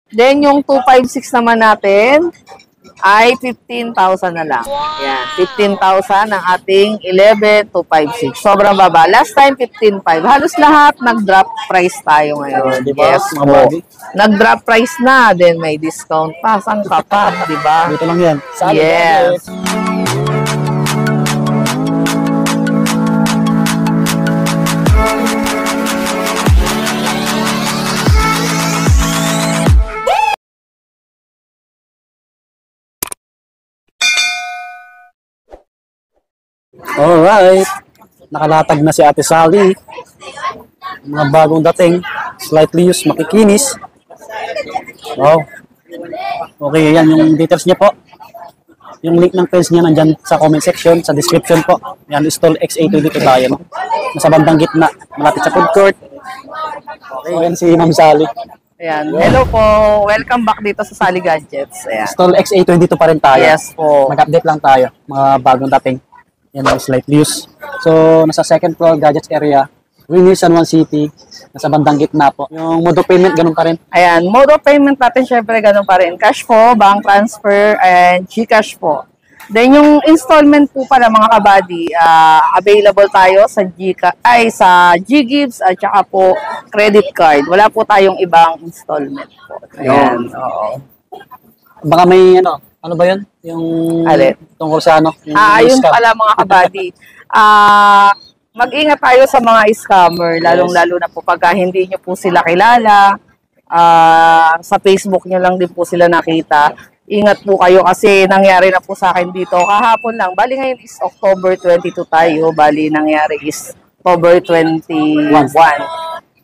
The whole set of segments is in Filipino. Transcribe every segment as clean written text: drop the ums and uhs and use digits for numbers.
Then, yung 256 naman natin ay 15,000 na lang. Yan, 15,000 ang ating 11,256. Sobrang baba. Last time, 15,500. Halos lahat nag-drop price tayo ngayon. Diba? Yes po. Nag-drop price na, then may discount pa. Saan ka pa, di ba? Dito lang yan. Yes. Alright. Nakalatag na si Ate Sally. Mga bagong dating. Slightly used, makikinis. Wow. Okay, yan yung details niya po. Yung link ng page niya nandyan sa comment section, sa description po. Yan, Stall X82 dito tayo. No? Nasa bandang gitna, malapit sa food court. Okay, yan si Ma'am Sally. Ayan. Hello po. Welcome back dito sa Sally Gadgets. Ayan. Stall X82 dito pa rin tayo. Yes po. Mag-update lang tayo, mga bagong dating. Yan ang slightly used. So, nasa second floor gadgets area. Winnie San Juan City. Nasa bandang gitna po. Yung mode of payment, ganun pa rin. Ayan, mode of payment natin syempre ganun pa rin. Cash po, bank transfer, and GCash po. Then yung installment po pala mga kabady, available tayo sa sa GGives at saka po credit card. Wala po tayong ibang installment po. Ayan, oo. Baka may ano ba yun? Yung tungkol sa ano? Ayun pala mga kabady. Mag-ingat tayo sa mga scammer, lalong-lalo na po pagka hindi nyo po sila kilala, sa Facebook nyo lang din po sila nakita. Ingat po kayo kasi nangyari na po sa akin dito kahapon lang. Bali ngayon is October 22 tayo, bali nangyari is October 21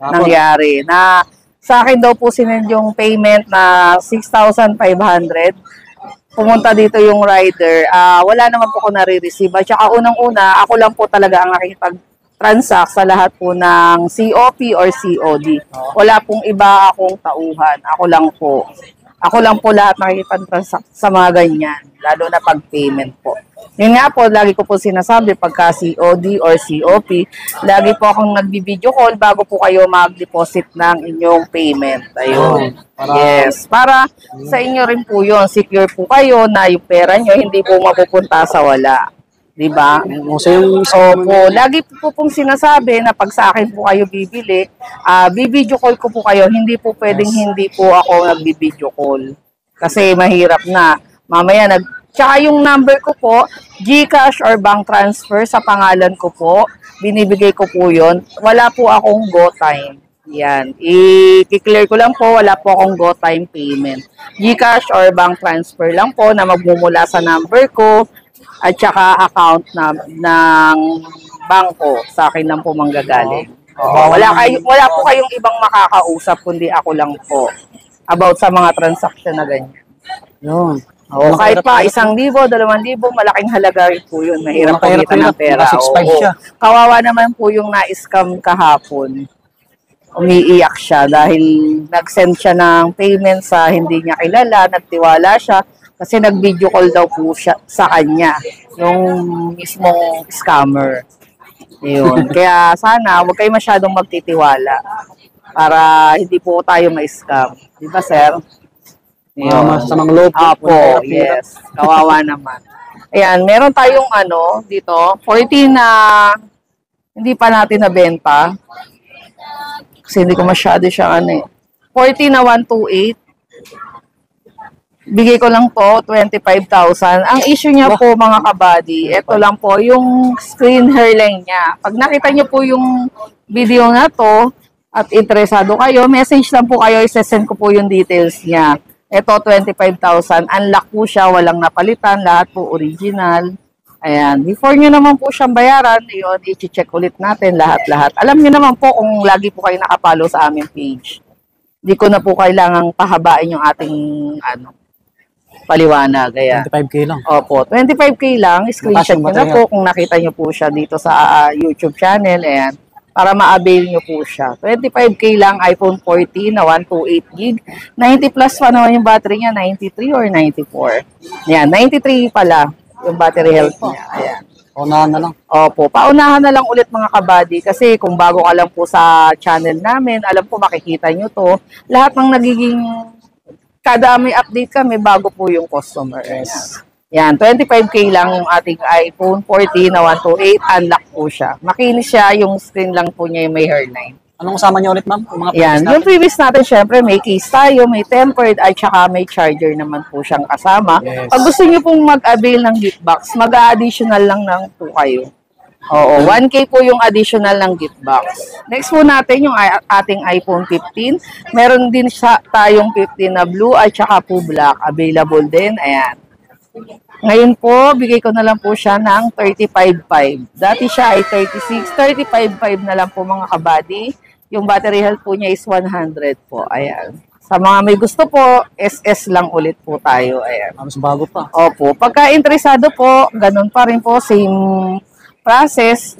nangyari. Na sa akin daw po sinend yung payment na 6,500. Pumunta dito yung rider, wala naman po ako nare-receive. At saka unang-una, ako lang po talaga ang nakikipag-transact sa lahat po ng COP or COD. Wala pong iba akong tauhan. Ako lang po lahat nakikipag-transact sa mga ganyan, lalo na pag-payment po. Yun nga po, lagi ko po sinasabi, pagka COD or COP, lagi po akong nagbi-video call bago po kayo mag-deposit ng inyong payment. Ayun. Yes. Para sa inyo rin po yun. Secure po kayo na yung pera nyo hindi po mapupunta sa wala. Diba? Opo. Lagi po pong sinasabi na pag sa akin po kayo bibili, bibidyo call ko po kayo. Hindi po pwedeng hindi po ako nagbi-video call. Kasi mahirap na. Mamaya tsaka yung number ko po, GCash or bank transfer sa pangalan ko po, binibigay ko po yun. Wala po akong GoTime. Yan. I-clear ko lang po, wala po akong GoTime payment. GCash or bank transfer lang po na magmumula sa number ko at saka account ng bangko. Sa akin lang po manggagaling. Wala po kayong ibang makakausap kundi ako lang po about sa mga transaction na ganyan. Yun. Kahit pa 1,000, 2,000, malaking halaga rin po yun. Mahirap po kita ng pera. Kawawa naman po yung na-scam kahapon. Umiiyak siya dahil nag-send siya ng payment sa hindi niya kilala, nagtiwala siya kasi nag-video call daw po siya sa kanya, yung mismong scammer. Yun. Kaya sana huwag kayo masyadong magtitiwala para hindi po tayo ma-scam. Di ba, sir? Masamang loob. Apo, yes. Kawawa naman. Ayan, meron tayong dito, 14 na hindi pa natin nabenta. Kasi hindi ko masyado siya 14 na 128. Bigay ko lang po 25,000. Ang issue niya po mga kabady, ito lang po yung screen hairline niya. Pag nakita niyo po yung video na to at interesado kayo, message lang po kayo, isesend ko po yung details niya. Ito, 25,000. Unlock po siya, walang napalitan, lahat po original. Ayan. Before nyo naman po siyang bayaran, yun, i-check ulit natin lahat-lahat. Alam nyo naman po kung lagi po kayo nakapalo sa aming page. Hindi ko na po kailangang pahabain yung ating paliwanag. Ayan. 25K lang. Opo, 25K lang. Screenshot nyo na po kung nakita nyo po siya dito sa YouTube channel. Ayan. Para ma-avail nyo po siya. 25K lang, iPhone 14 na 128GB. 90 plus pa naman yung battery niya, 93 or 94. Ayan, 93 pala yung battery health niya. Ayan. Paunahan na lang. Opo, paunahan na lang ulit mga kabady kasi kung bago ka lang po sa channel namin, alam ko makikita nyo to. Lahat ng nagiging kada may update kami, bago po yung customer. Yan, 25K lang yung ating iPhone 14 na 128. Unlock po siya. Makinis siya, yung screen lang po niya yung may hairline. Anong kasama niyo ulit, ma'am? Yung mga Yan, yung previous natin, syempre, may case tayo, may tempered, at saka may charger naman po siyang kasama. Yes. Pag gusto niyo pong mag-avail ng gift box, mag-additional lang po kayo. Oo, 1K po yung additional ng gift box. Next po natin yung ating iPhone 15. Meron din tayong 15 na blue at saka po black. Available din. Ayan. Ngayon po, bigay ko na lang po siya ng 35.5. Dati siya ay 36. 35.5 na lang po mga kabady. Yung battery health po niya is 100 po. Ayan. Sa mga may gusto po, SS lang ulit po tayo. Ayan. Mas bago pa. Opo. Pagka interesado po, ganun pa rin po. Same process.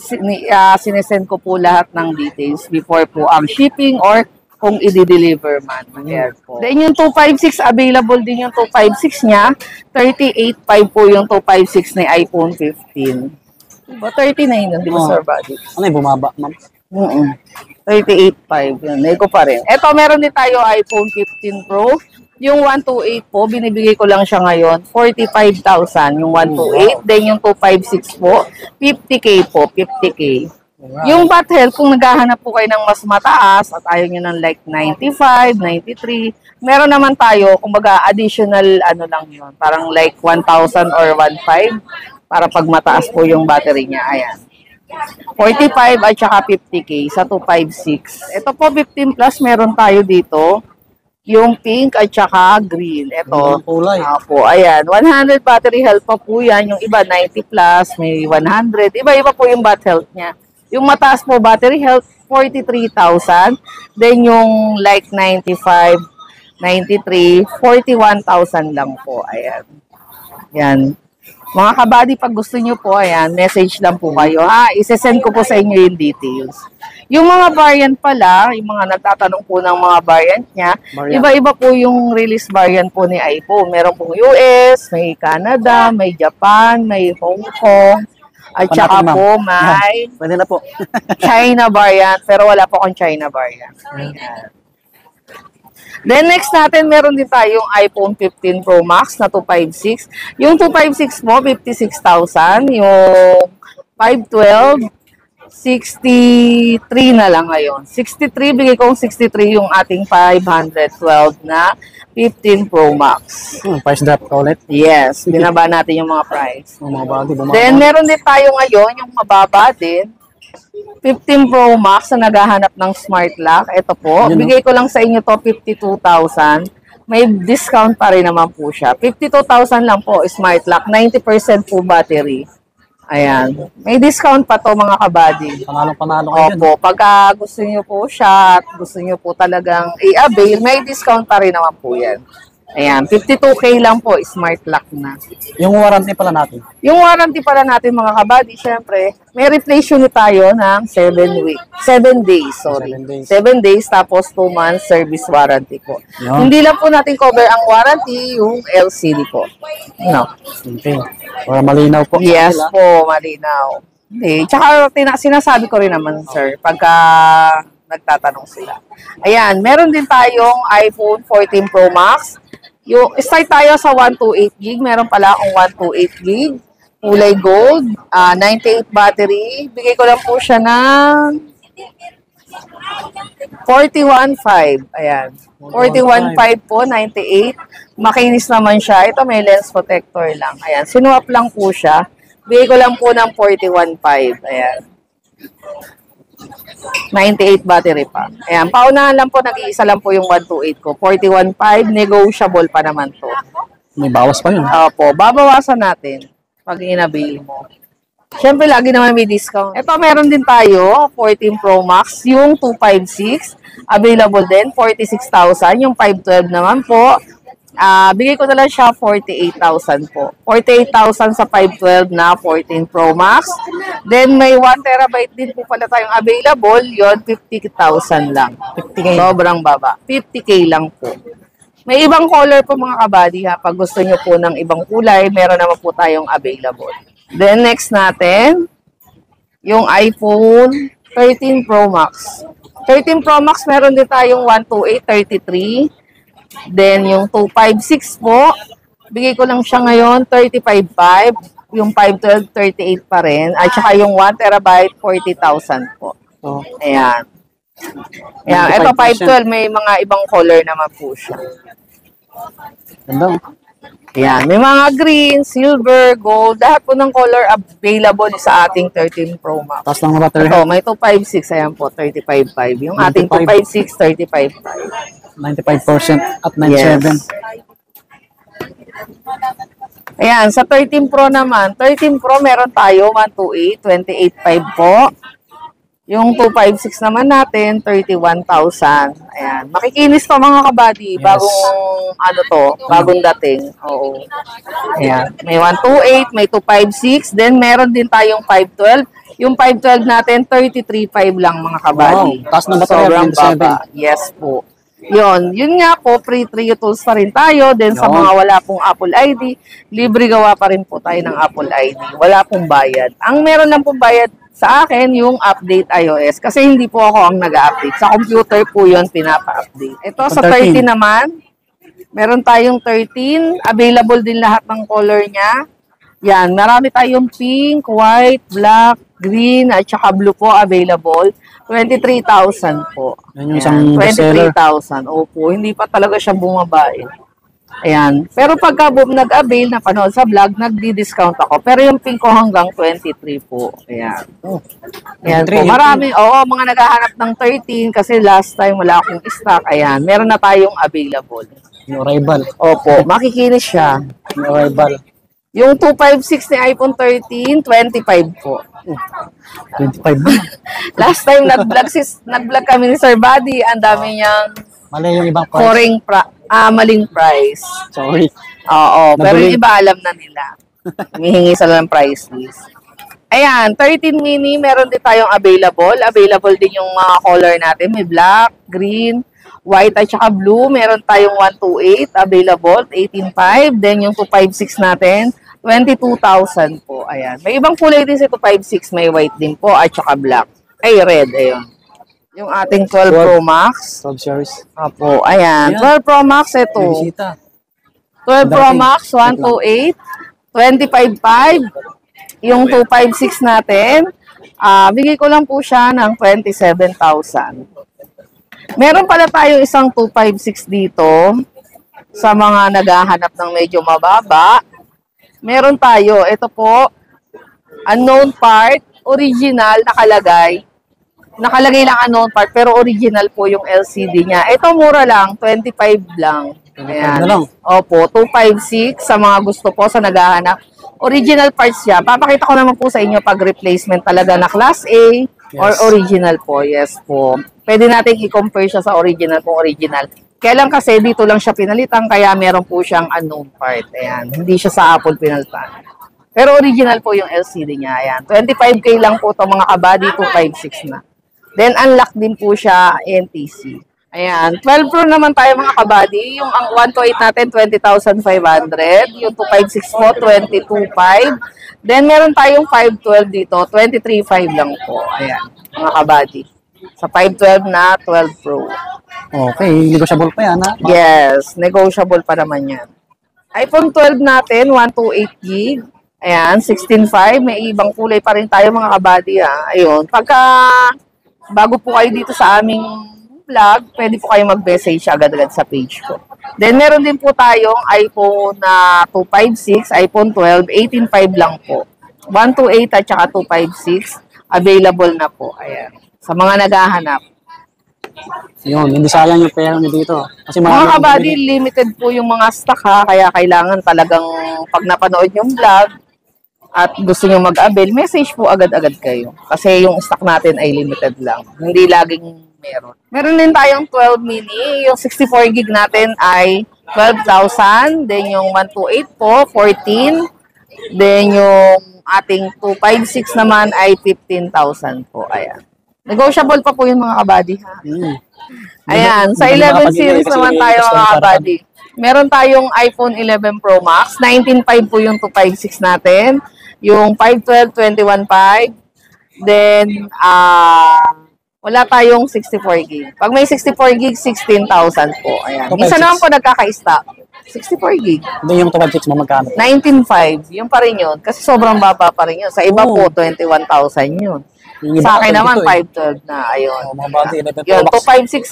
Sinesend ko po lahat ng details before po ang shipping or kung i-deliver man. Ayan po. Then yung 256, available din yung 256 niya. 38.5 po yung 256 na iPhone 15. Diba? 39 yun, di ba, Sir Buddy? Ano yung bumaba, ma'am? 38.5 yun. Nego pa rin. Eto, meron din tayo iPhone 15 Pro. Yung 128 po, binibigay ko lang siya ngayon. 45,000 yung 128. Then yung 256 po, 50K po. 50K. Wow. Yung bat health, kung naghahanap po kayo ng mas mataas at ayaw nyo ng like 95, 93, meron naman tayo, kumbaga additional ano lang yun, parang like 1,000 or 1,500 para pag mataas po yung battery niya. Ayan. 45 at saka 50K sa 256. Ito po 15 plus, meron tayo dito. Yung pink at saka green. Ito. Kulay. Po, ayan. 100 battery health pa po yan. Yung iba 90 plus, may 100. Iba-iba po yung bat health niya. Yung mataas po battery health, 43,000. Then yung like 95, 93, 41,000 lang po. Ayan. Yan. Mga kabady, pag gusto nyo po, ayan, message lang po kayo. Isesend ko po sa inyo yung details. Yung mga variant pala, yung mga nagtatanong po ng mga variant niya, iba-iba po yung release variant po ni iPhone. Meron pong US, may Canada, may Japan, may Hong Kong, at saka po may pwede na po. China variant, pero wala po akong China variant. Ayan. Then next natin, meron din tayong iPhone 15 Pro Max na 256. Yung 256 mo, 56,000. Yung 512, 63 na lang ngayon. 63, bigay kong 63 yung ating 512 na 15 Pro Max. Price drop ka ulit? Yes, binaba natin yung mga price. Mga bagay, Then meron din tayo ngayon, yung mababa din. 15 Pro Max na naghahanap ng smart lock. Ito po, bigay ko lang sa inyo to 52,000. May discount pa rin naman po siya. 52,000 lang po, smart lock. 90% po battery. Ayan. May discount pa to mga kabady. Panalo kayo. Opo, pagka gusto niyo po siya at gusto niyo po talagang i-avail, may discount pa rin naman po yan. Ayan, 52K lang po, smart lock na. Yung warranty pala natin? Yung warranty pala natin mga kabady, syempre, may replace unit tayo ng 7 days, sorry. 7 days, tapos 2 months service warranty po. Yun. Hindi lang po natin cover ang warranty, yung LCD po. No. Okay. Para malinaw po. Yes po, malinaw. Okay. Tsaka sinasabi ko rin naman, sir, pagka nagtatanong sila. Ayan, meron din tayong iPhone 14 Pro Max. Yung start tayo sa 128 gig. Meron pala akong 128 gig. Kulay gold. 98 battery. Bigay ko lang po siya ng 41.5. Ayan. 41.5 po, 98. Makinis naman siya. Ito may lens protector lang. Ayan. Sinuwap lang po siya. Bigay ko lang po ng 41.5. Ayan. 98 battery pa. Ayan, paunahan lang po, nag-iisa lang po yung 128 ko. 41.5, negotiable pa naman to. May bawas pa yun. Opo, babawasan natin pag inabil mo. Siyempre, lagi naman may discount. Ito, meron din tayo, 14 Pro Max, yung 256. Available din, 46,000. Yung 512 naman po, bigay ko na lang siya 48,000 po. 48,000 sa 512 na 14 Pro Max. Then may 1 terabyte din po pala tayong available. Yon 50,000 lang. 50K. Sobrang baba. 50K lang po. May ibang color po mga kabady ha. Pag gusto nyo po ng ibang kulay, meron naman po tayong available. Then next natin, yung iPhone 13 Pro Max. 13 Pro Max, meron din tayong 128, 33. Then, yung 256 po, bigay ko lang siya ngayon, 35.5. Yung 512, 38 pa rin. At saka yung 1 terabyte, 40,000 po. Oh, Ayan. Ayan. Ito, 512, may mga ibang color naman po siya. ganda. Ayan. May mga green, silver, gold. Lahat po ng color available sa ating 13 Pro Max. Taas lang mga battery. Ito, may 256. Ayan po, 35.5. Yung ating 256, 35.5. 95% at 97. Yes. Ayan, sa 13 Pro naman, 13 Pro meron tayo 128, 28.5 po. Yung 256 naman natin, 31,000. Ayan, makikinis to mga kabady, Yes. bagong dating. Oo. Ayan, may 128, may 256, then meron din tayong 512. Yung 512 natin, 33.5 lang mga kabady. Wow, taas na ba tayo? Sobrang 27. baba. Yes po. Yun nga po, free Trio tools pa rin tayo. Then sa Yun. mga wala pong Apple ID, libre gawa pa rin po tayo ng Apple ID. Wala pong bayad. Ang meron lang pong bayad sa akin, yung update iOS. Kasi hindi po ako ang nag-update. Sa computer po yun, pinapa-update. Ito sa 13 naman, meron tayong 13. Available din lahat ng color niya. Yan, marami tayong pink, white, black, green, at saka blue po available. 23,000 po. Yan yung isang bestseller. 23,000. Opo, hindi pa talaga siya bumaba eh. Ayan. Pero pagka nag-avail na panood sa vlog, nagdi-discount ako. Pero yung pink ko hanggang 23 po. Ayan. Oh, Ayan 23, po. Marami, mga naghahanap ng 13 kasi last time wala akong stock. Ayan. Meron na tayong available. yung arrival. Opo, makikinis siya. Yung arrival. Yung 256 ni iPhone 13, 25 po. 25 na. Last time nag-vlog kami ni Sir Buddy, ang dami niyang Mali yung ibang price. maling price. Sorry. Oo, pero Nabili. yung iba alam na nila. Humihingi sila ng price list. Ayan, 13 mini, meron din tayong available. Available din yung mga color natin. May black, green, white at saka blue. Meron tayong 128 available, 18.5. Then yung 256 natin, 22,000 po. Ayan. May ibang kulay din si 256. May white din po at saka black. Ay, red. Ayun. Yung ating 12 Pro Max. 12 series. Opo, ayan. Ayan. 12 Pro Max, May ito. bisita. 12 Pro Dating. Max, 128, 25.5. Yung 256 natin, bigay ko lang po siya ng 27,000. Meron pala tayo isang 256 dito sa mga naghahanap ng medyo mababa. Meron tayo, ito po, unknown part, original, nakalagay. Nakalagay lang unknown part, pero original po yung LCD niya. Ito mura lang, 25 lang. 25 na lang. Opo, 256 sa mga gusto po sa naghahanap. Original parts siya. Papakita ko naman po sa inyo pag replacement talaga na Class A or original po. Yes po. Pwede natin i-compare siya sa original kung original. Kaya lang kasi dito lang siya pinalitan kaya meron po siyang unknown part. Ayan. Hindi siya sa Apple pinalitan. Pero original po yung LCD niya. Ayan. 25K lang po itong mga kabady, 256 na. Then, unlock din po siya NTC. Ayan. 12 Pro naman tayo mga kabady. Yung ang 128 natin, 20,500. Yung 256 po, 22,500. Then, meron tayong 512 dito, 23,500 lang po. Ayan, mga kabady. Sa 512 na 12 Pro. Okay, negotiable pa yan ha. Yes, negotiable pa naman yan. iPhone 12 natin, 128 gig. Ayan, 16.5. May ibang kulay pa rin tayo mga kabady ha. Ayun, pagka bago po kayo dito sa aming vlog, pwede po kayo mag-message agad-agad sa page ko. Then, meron din po tayong iPhone na 256, iPhone 12, 18.5 lang po. 128 at saka 256, available na po. Ayan. Sa mga naghahanap. Yun, hindi sayang yung pera nyo dito. Kasi Mga kabady, limited po yung mga stock ha, kaya kailangan talagang pag napanood yung vlog at gusto nyo mag-avail, message po agad-agad kayo. Kasi yung stock natin ay limited lang. Hindi laging meron. Meron din tayong 12 mini. Yung 64 gig natin ay 12,000. Then yung 128 po, 14. Then yung ating 256 naman ay 15,000 po. Ayan. Negotiable pa po yung mga kabady ha. Ayan. Sa 11 series naman tayo mga kabady. Meron tayong iPhone 11 Pro Max. 19.5 po yung 256 natin. Yung 512, 21.5. Then, Wala tayong 64 gig. Pag may 64 gig, 16,000 po. Ayan. 256. Minsan naman po nagkaka-stock. 64 gig. Hindi yung 256 mo magkano? 19.5. Yung pa rin yun. Kasi sobrang baba pa rin yun. Sa iba po, 21,000 yun. Yung iba Sa akin naman, 22 512 na. Ayun. Mga body, 11 Yun, Pro Max. 256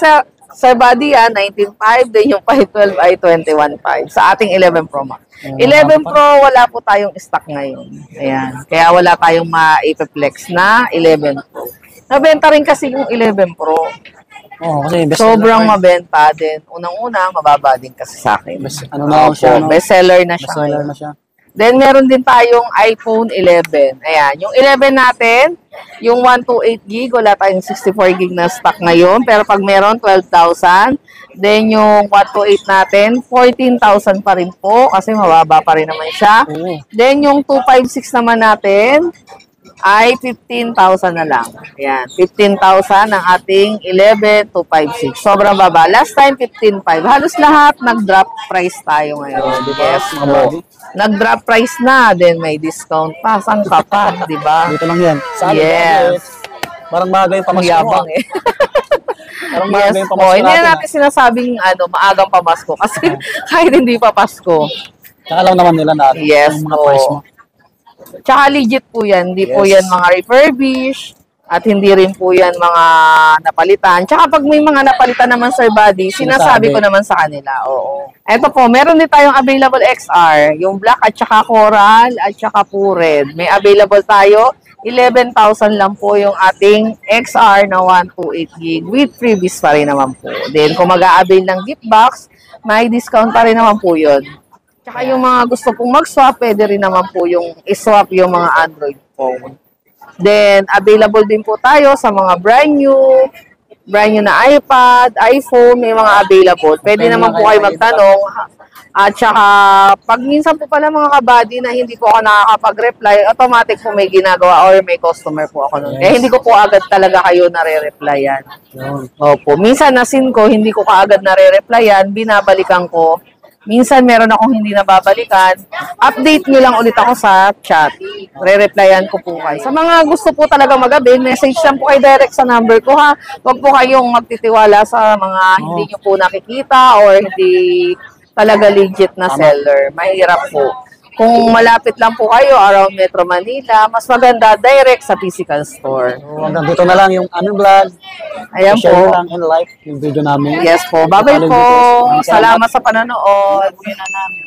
sa body, 19.5. Then yung 512 ay 21.5. Sa ating 11 Pro Max. 11 Pro, wala po tayong stock ngayon. Ayan. Kaya wala tayong ma-ipiplex na 11 Pro. Nabenta rin kasi yung 11 Pro. Oo, kasi best Sobrang seller. mabenta din. Unang-una, mababa din kasi sa akin. Ano na siya, no? Best seller na siya. Best seller ngayon. na siya. Then, meron din tayong iPhone 11. Ayan. Yung 11 natin, yung 128 gig, wala tayong 64 gig na stock ngayon. Pero pag meron, 12,000. Then, yung 128 natin, 14,000 pa rin po. Kasi mababa pa rin naman siya. Oo. Then, yung 256 naman natin, ay 15,000 na lang. Ayan, 15,000 ang ating 11,256. Sobrang baba. Last time, 15,500. Halos lahat nag-drop price tayo ngayon. Yes, Mga po. body. Nag-drop price na, then may discount pa. Saan ka pa, di ba? Dito lang yan. Sa amin, Yes. parang maaga yung Ang pamasko mo. yabang eh. Parang maaga Yes yung po. pamasko Hindi na natin. natin sinasabing maagang pamasko. Kasi kahit hindi pa Pasko. Tsaka alam naman nila na Yes yung mga po. price mo. Tsaka legit po yan. Hindi po Yes. yan mga refurbish. At hindi rin po yan mga napalitan. Tsaka pag may mga napalitan naman, Sir Buddy, sinasabi ko naman sa kanila. Oo. Eto po, meron din tayong available XR. Yung black at tsaka coral at tsaka po red. May available tayo. 11,000 lang po yung ating XR na 128 gig with freebies pa rin naman po. Then, kung mag-a-avail ng gift box, may discount pa rin naman po yun. Tsaka yung mga gusto pong mag-swap, pwede rin naman po yung i-swap yung mga Android phone. Then, available din po tayo sa mga brand new na iPad, iPhone, may mga available. Pwede naman po kayo magtanong. At saka, pag minsan po pala mga kabady na hindi po ako nakakapag-reply, automatic po may ginagawa or may customer po ako nun. Kaya hindi ko po agad talaga kayo nare-replyan. Yun. Opo. Minsan nasin ko, hindi ko kaagad nare-replyan, binabalikan ko. Minsan meron akong hindi nababalikan. Update nyo lang ulit ako sa chat. Re-replyan ko po kayo. Sa mga gusto po talaga mag-avail, message lang po kayo direct sa number ko ha. Huwag po kayong magtitiwala sa mga hindi nyo po nakikita or hindi talaga legit na seller. Mahirap po. Kung malapit lang po kayo around Metro Manila, mas maganda direct sa physical store. So, hanggang dito na lang yung aming vlog. Ayan Share po. lang and like yung video namin. Yes po. Bye-bye po. Salamat sa panonood. Uwi na namin.